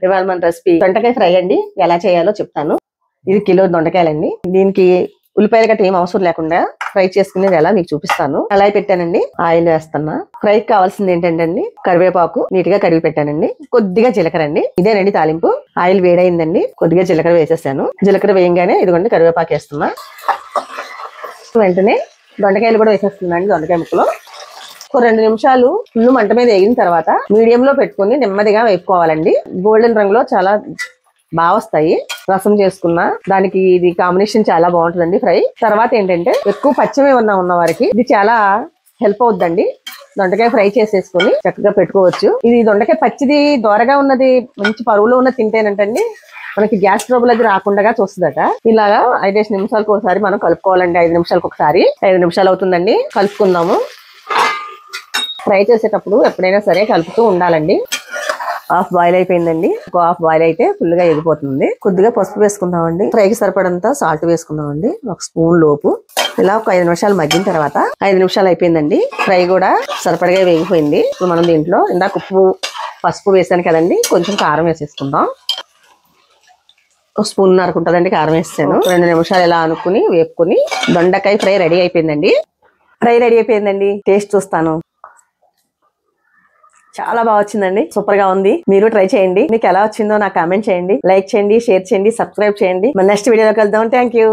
ఇవాళ మన రెసిపీ దొండకాయ ఫ్రై అండి. ఎలా చేయాలో చెప్తాను. ఇది కిలో దొండకాయలండి. దీనికి ఉల్లిపాయలు గట్ట ఏం అవసరం లేకుండా ఫ్రై చేసుకునేది ఎలా మీకు చూపిస్తాను. అలా పెట్టానండి. ఆయిల్ వేస్తున్నా. ఫ్రై కావాల్సింది ఏంటంటే అండి, కరివేపాకు నీట్ గా కడిగి పెట్టానండి. కొద్దిగా జీలకర్ర అండి. ఇదేనండి తాలింపు. ఆయిల్ వేడైందండి. కొద్దిగా జీలకర్ర వేసేసాను. జీలకర్ర వేయంగానే ఇదిగోండి కరివేపాకు వేస్తున్నా. వెంటనే దొండకాయలు కూడా వేసేస్తున్నా అండి. దొండకాయ ముక్కలు 2 నిమిషాలు ఫుల్ మంట మీద వేగిన తర్వాత మీడియం లో పెట్టుకుని నెమ్మదిగా వేపుకోవాలండి. గోల్డెన్ రంగులో చాలా బాగా వస్తాయి. రసం చేసుకున్న దానికి ఇది కాంబినేషన్ చాలా బాగుంటుందండి ఫ్రై. తర్వాత ఏంటంటే ఎక్కువ పచ్చిమి ఉన్న వారికి ఇది చాలా హెల్ప్ అవుద్దండి. దొండకాయ ఫ్రై చేసేసుకుని చక్కగా పెట్టుకోవచ్చు. ఇది దొండకాయ పచ్చిది దోరగా ఉన్నది మంచి పరువులో ఉన్నది తింటేనంటండి మనకి గ్యాస్ ట్రబుల్ అది రాకుండా చూస్తుందట. ఇలాగా 5 నిమిషాలకు ఒకసారి మనం కలుపుకోవాలండి. 5 నిమిషాలకు ఒకసారి. 5 నిమిషాలు అవుతుందండి. కలుపుకుందాము. ఫ్రై చేసేటప్పుడు ఎప్పుడైనా సరే కలుపుతూ ఉండాలండి. హాఫ్ బాయిల్ అయిపోయిందండి. ఒక హాఫ్ బాయిల్ అయితే ఫుల్ గా ఎగిపోతుంది. కొద్దిగా పసుపు వేసుకుందామండి. ఫ్రైకి సరిపడంతా సాల్ట్ వేసుకుందామండి. 1 స్పూన్ లోపు. ఇలా ఒక 5 నిమిషాలు మగ్గిన తర్వాత 5 నిమిషాలు అయిపోయిందండి. ఫ్రై కూడా సరిపడగా వేగిపోయింది. ఇప్పుడు మనం దీంట్లో ఇందాక ఉప్పు పసుపు వేసాను కదండి, కొంచెం కారం వేసేసుకుందాం. 1 స్పూన్ అనుకుంటుందండి కారం వేసాను. 2 నిమిషాలు ఇలా అనుకుని వేపుకుని దొండకాయ ఫ్రై రెడీ అయిపోయిందండి. ఫ్రై రెడీ అయిపోయిందండి. టేస్ట్ చూస్తాను. చాలా బాగా వచ్చిందండి. సూపర్ గా ఉంది. మీరు ట్రై చేయండి. మీకు ఎలా వచ్చిందో నాకు కామెంట్ చేయండి. లైక్ చేయండి, షేర్ చేయండి, సబ్స్క్రైబ్ చేయండి. మన నెక్స్ట్ వీడియోలో కలుద్దాం. Thank you.